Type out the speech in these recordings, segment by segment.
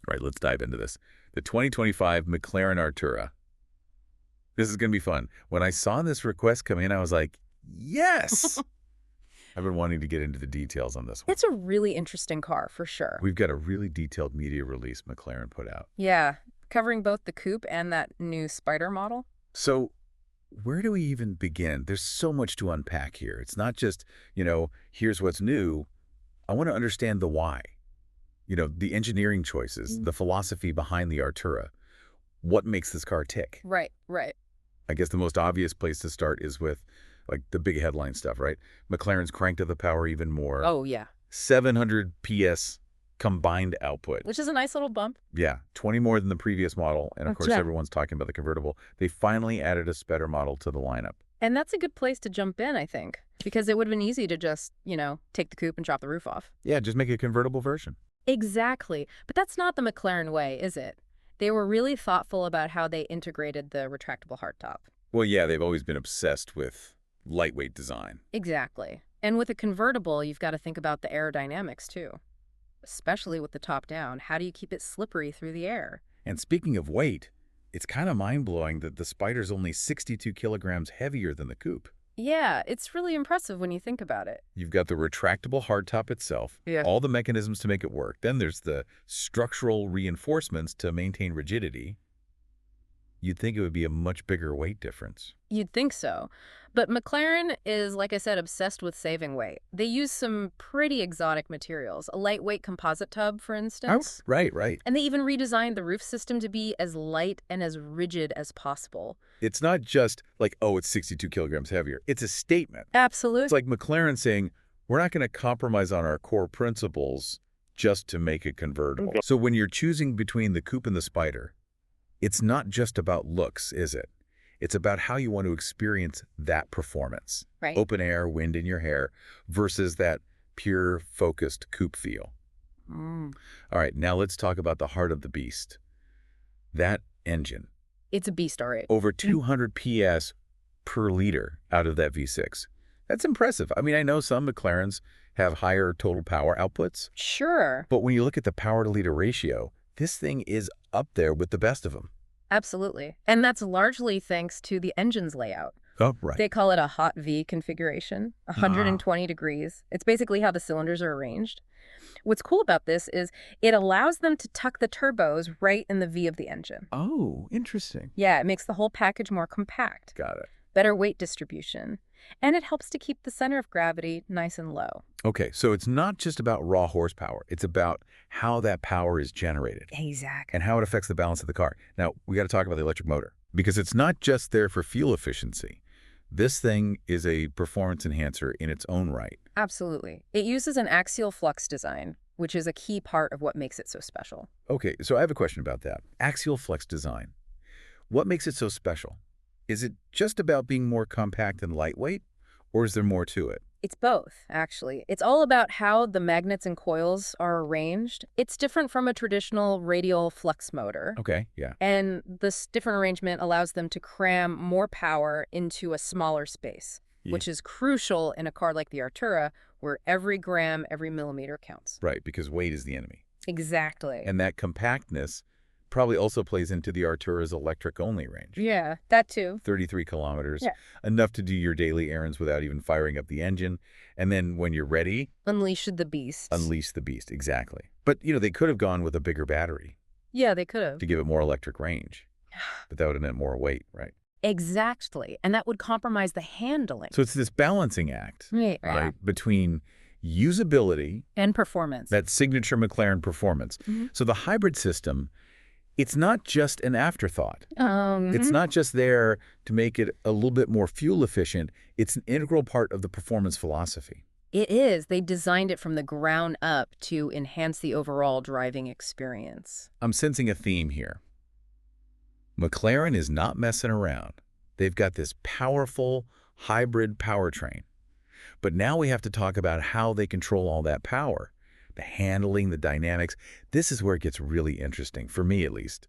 Right, let's dive into this. The 2025 McLaren Artura. This is going to be fun. When I saw this request come in, I was like, yes! I've been wanting to get into the details on this one. It's a really interesting car, for sure. We've got a really detailed media release McLaren put out. Yeah, covering both the coupe and that new Spider model. So where do we even begin? There's so much to unpack here. It's not just, here's what's new. I want to understand the why. The engineering choices, the philosophy behind the Artura. What makes this car tick? Right. I guess the most obvious place to start is with like the big headline stuff, right? McLaren's cranked up the power even more. Oh, yeah. 700 PS combined output. Which is a nice little bump. Yeah, 20 more than the previous model. And of course, right. everyone's talking about the convertible. They finally added a Spider model to the lineup. And that's a good place to jump in, I think, because it would have been easy to just, take the coupe and chop the roof off. Yeah, just make a convertible version. Exactly. But that's not the McLaren way, is it? They were really thoughtful about how they integrated the retractable hardtop. Well, yeah, they've always been obsessed with lightweight design. Exactly. And with a convertible, you've got to think about the aerodynamics, too. Especially with the top down. How do you keep it slippery through the air? And speaking of weight, it's kind of mind-blowing that the Spider's only 62 kilograms heavier than the coupe. Yeah, it's really impressive when you think about it. You've got the retractable hardtop itself, Yeah. all the mechanisms to make it work. Then there's the structural reinforcements to maintain rigidity. You'd think it would be a much bigger weight difference. You'd think so. But McLaren is, like I said, obsessed with saving weight. They use some pretty exotic materials, a lightweight composite tub, for instance. Oh, right. And they even redesigned the roof system to be as light and as rigid as possible. It's not just like, oh, it's 62 kilograms heavier. It's a statement. Absolutely. It's like McLaren saying, we're not going to compromise on our core principles just to make it convertible. Okay. So when you're choosing between the coupe and the Spider, it's not just about looks, is it? It's about how you want to experience that performance. Right. Open air, wind in your hair, versus that pure, focused coupe feel. All right, now let's talk about the heart of the beast. That engine. It's a beast, all right. Over 200 PS per liter out of that V6. That's impressive. I mean, I know some McLarens have higher total power outputs. Sure. But when you look at the power to liter ratio, this thing is up there with the best of them. Absolutely. And that's largely thanks to the engine's layout. Oh, right. They call it a hot V configuration, 120 degrees. It's basically how the cylinders are arranged. What's cool about this is it allows them to tuck the turbos right in the V of the engine. Oh, interesting. Yeah, it makes the whole package more compact. Got it. Better weight distribution. And it helps to keep the center of gravity nice and low. Okay, so it's not just about raw horsepower. It's about how that power is generated. Exactly. And how it affects the balance of the car. Now, we got to talk about the electric motor, because it's not just there for fuel efficiency. This thing is a performance enhancer in its own right. Absolutely. It uses an axial flux design, which is a key part of what makes it so special. Okay, so I have a question about that. Axial flex design. What makes it so special? Is it just about being more compact and lightweight, or is there more to it? It's both, actually. It's all about how the magnets and coils are arranged. It's different from a traditional radial flux motor. Okay, yeah. And this different arrangement allows them to cram more power into a smaller space, which is crucial in a car like the Artura, where every gram, every millimeter counts. Right, because weight is the enemy. Exactly. And that compactness probably also plays into the Artura's electric-only range. Yeah, that too. 33 kilometers, Yeah. Enough to do your daily errands without even firing up the engine. And then when you're ready, Unleash the beast. unleash the beast, exactly. But, they could have gone with a bigger battery Yeah, they could have. to give it more electric range. But that would have meant more weight, right? Exactly. And that would compromise the handling. So it's this balancing act, Right? between usability, And performance. that signature McLaren performance. So the hybrid system, it's not just an afterthought. It's not just there to make it a little bit more fuel efficient. It's an integral part of the performance philosophy. It is. They designed it from the ground up to enhance the overall driving experience. I'm sensing a theme here. McLaren is not messing around. They've got this powerful hybrid powertrain. But now we have to talk about how they control all that power. The handling, the dynamics. This is where it gets really interesting, for me at least.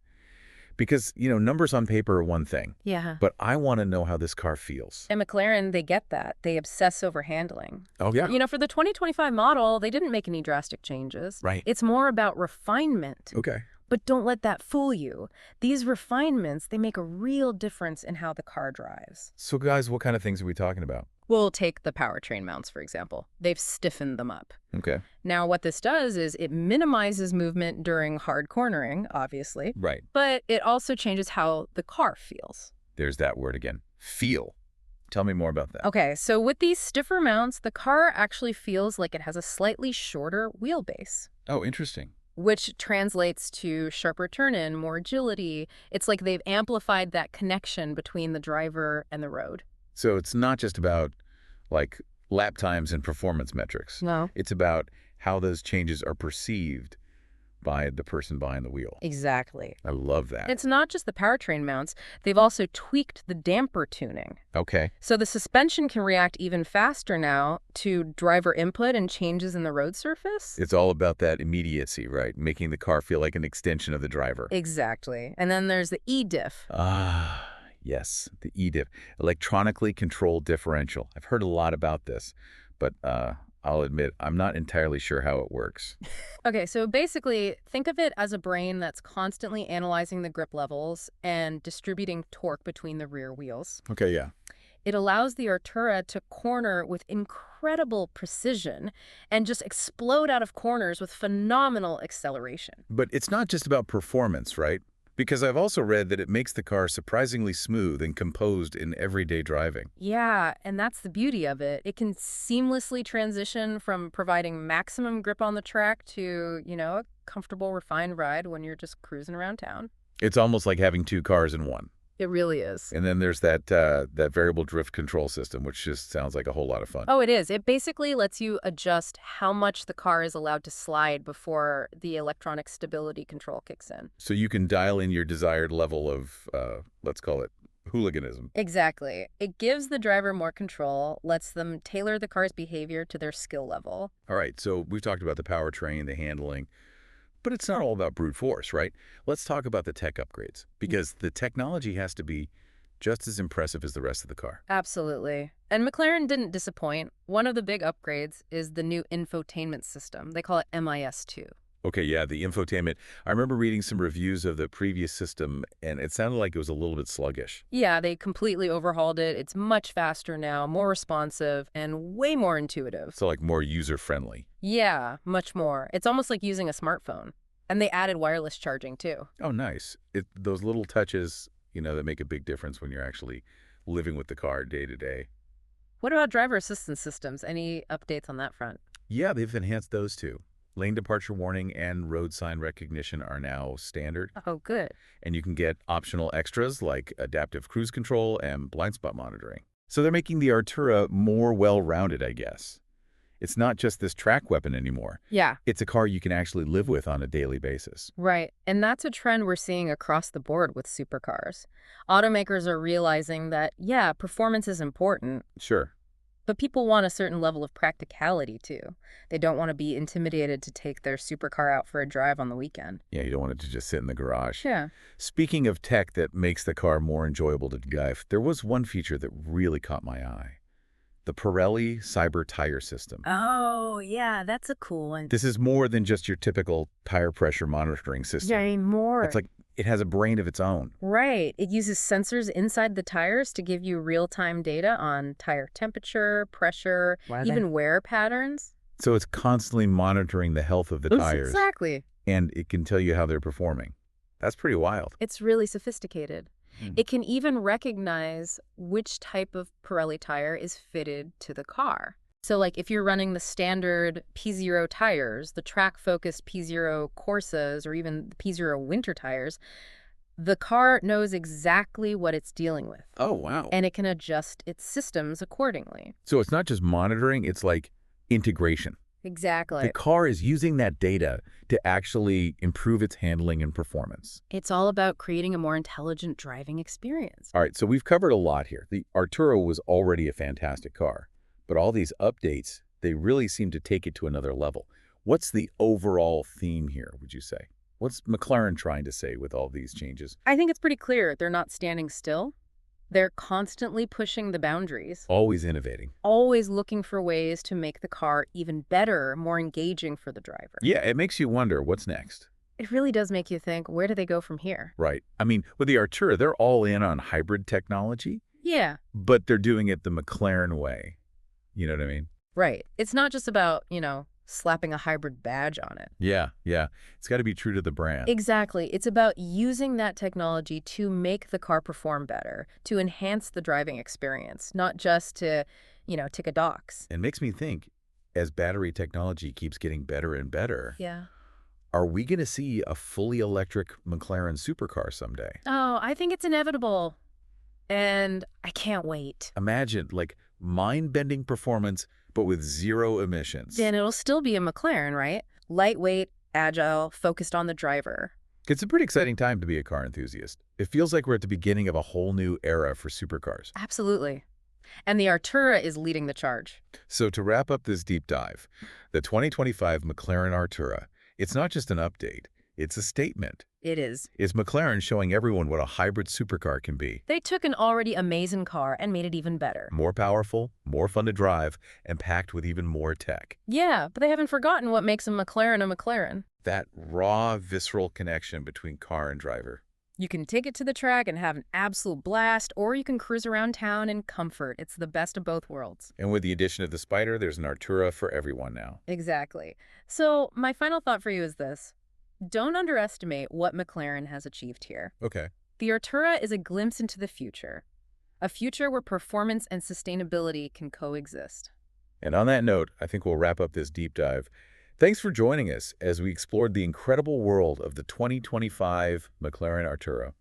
Because, numbers on paper are one thing. Yeah. But I want to know how this car feels. And McLaren, they get that. They obsess over handling. Oh, yeah. For the 2025 model, they didn't make any drastic changes. Right. It's more about refinement. Okay. But don't let that fool you. These refinements, they make a real difference in how the car drives. So guys, what kind of things are we talking about? We'll take the powertrain mounts, for example. They've stiffened them up. Okay. Now, what this does is it minimizes movement during hard cornering, obviously, Right. but it also changes how the car feels. There's that word again. Feel. Tell me more about that. Okay, so with these stiffer mounts, the car actually feels like it has a slightly shorter wheelbase, Oh, interesting. which translates to sharper turn-in, more agility. It's like they've amplified that connection between the driver and the road. So it's not just about like lap times and performance metrics. No. It's about how those changes are perceived by the person behind the wheel. Exactly. I love that. It's not just the powertrain mounts. They've also tweaked the damper tuning. Okay. So the suspension can react even faster now to driver input and changes in the road surface. It's all about that immediacy, right? Making the car feel like an extension of the driver. Exactly. And then there's the E-diff. Ah, yes, the EDIF, electronically controlled differential. I've heard a lot about this, but I'll admit I'm not entirely sure how it works. Okay, so basically, think of it as a brain that's constantly analyzing the grip levels and distributing torque between the rear wheels. Okay, yeah. It allows the Artura to corner with incredible precision and just explode out of corners with phenomenal acceleration. But it's not just about performance, right? Because I've also read that it makes the car surprisingly smooth and composed in everyday driving. Yeah, and that's the beauty of it. It can seamlessly transition from providing maximum grip on the track to, a comfortable, refined ride when you're just cruising around town. It's almost like having two cars in one. It really is. And then there's that variable drift control system, which just sounds like a whole lot of fun. Oh, it is. It basically lets you adjust how much the car is allowed to slide before the electronic stability control kicks in. So you can dial in your desired level of, let's call it, hooliganism. Exactly. It gives the driver more control, lets them tailor the car's behavior to their skill level. All right, so we've talked about the powertrain, the handling, but it's not all about brute force, right? Let's talk about the tech upgrades, because the technology has to be just as impressive as the rest of the car. Absolutely. And McLaren didn't disappoint. One of the big upgrades is the new infotainment system. They call it MIS2. Okay, yeah, the infotainment. I remember reading some reviews of the previous system, and it sounded like it was a little bit sluggish. Yeah, they completely overhauled it. It's much faster now, more responsive, and way more intuitive. So like more user-friendly. Yeah, much more. It's almost like using a smartphone. And they added wireless charging, too. Oh, nice. Those little touches, that make a big difference when you're actually living with the car day to day. What about driver assistance systems? Any updates on that front? Yeah, they've enhanced those too. Lane departure warning and road sign recognition are now standard. Oh, good. And you can get optional extras like adaptive cruise control and blind spot monitoring. So they're making the Artura more well-rounded, I guess. It's not just this track weapon anymore. Yeah. It's a car you can actually live with on a daily basis. Right. And that's a trend we're seeing across the board with supercars. Automakers are realizing that, yeah, performance is important, Sure. but people want a certain level of practicality, too. They don't want to be intimidated to take their supercar out for a drive on the weekend. Yeah, you don't want it to just sit in the garage. Yeah. Speaking of tech that makes the car more enjoyable to drive, there was one feature that really caught my eye. The Pirelli Cyber Tire System. Oh, yeah, that's a cool one. This is more than just your typical tire pressure monitoring system. Yeah, more. It's like it has a brain of its own. Right. It uses sensors inside the tires to give you real-time data on tire temperature, pressure, even wear patterns. So it's constantly monitoring the health of the tires. Exactly. And it can tell you how they're performing. That's pretty wild. It's really sophisticated. It can even recognize which type of Pirelli tire is fitted to the car. So like if you're running the standard P0 tires, the track-focused P0 Corsas, or even the P0 winter tires, the car knows exactly what it's dealing with. Oh, wow. And it can adjust its systems accordingly. So it's not just monitoring, it's like integration. Exactly. The car is using that data to actually improve its handling and performance. It's all about creating a more intelligent driving experience. All right, so we've covered a lot here. The Artura was already a fantastic car, but all these updates, they really seem to take it to another level. What's the overall theme here, would you say? What's McLaren trying to say with all these changes? I think it's pretty clear they're not standing still. They're constantly pushing the boundaries, Always innovating. always looking for ways to make the car even better, more engaging for the driver. Yeah, it makes you wonder what's next. It really does make you think, where do they go from here? Right. I mean, with the Artura, they're all in on hybrid technology, Yeah, but they're doing it the McLaren way. You know what I mean? right. It's not just about, slapping a hybrid badge on it. Yeah, yeah. It's got to be true to the brand. Exactly. It's about using that technology to make the car perform better, to enhance the driving experience, not just to, tick a dox. It makes me think, as battery technology keeps getting better and better, Yeah. are we going to see a fully electric McLaren supercar someday? Oh, I think it's inevitable. And I can't wait. Imagine, like, mind-bending performance, but with zero emissions. Then it'll still be a McLaren, right? Lightweight, agile, focused on the driver. It's a pretty exciting time to be a car enthusiast. It feels like we're at the beginning of a whole new era for supercars. Absolutely. And the Artura is leading the charge. So to wrap up this deep dive, the 2025 McLaren Artura, it's not just an update, it's a statement. It is. It's McLaren showing everyone what a hybrid supercar can be. They took an already amazing car and made it even better. More powerful, more fun to drive, and packed with even more tech. Yeah, but they haven't forgotten what makes a McLaren. That raw, visceral connection between car and driver. You can take it to the track and have an absolute blast, or you can cruise around town in comfort. It's the best of both worlds. And with the addition of the Spider, there's an Artura for everyone now. Exactly. So my final thought for you is this. Don't underestimate what McLaren has achieved here. Okay. The Artura is a glimpse into the future, a future where performance and sustainability can coexist. And on that note, I think we'll wrap up this deep dive. Thanks for joining us as we explored the incredible world of the 2025 McLaren Artura.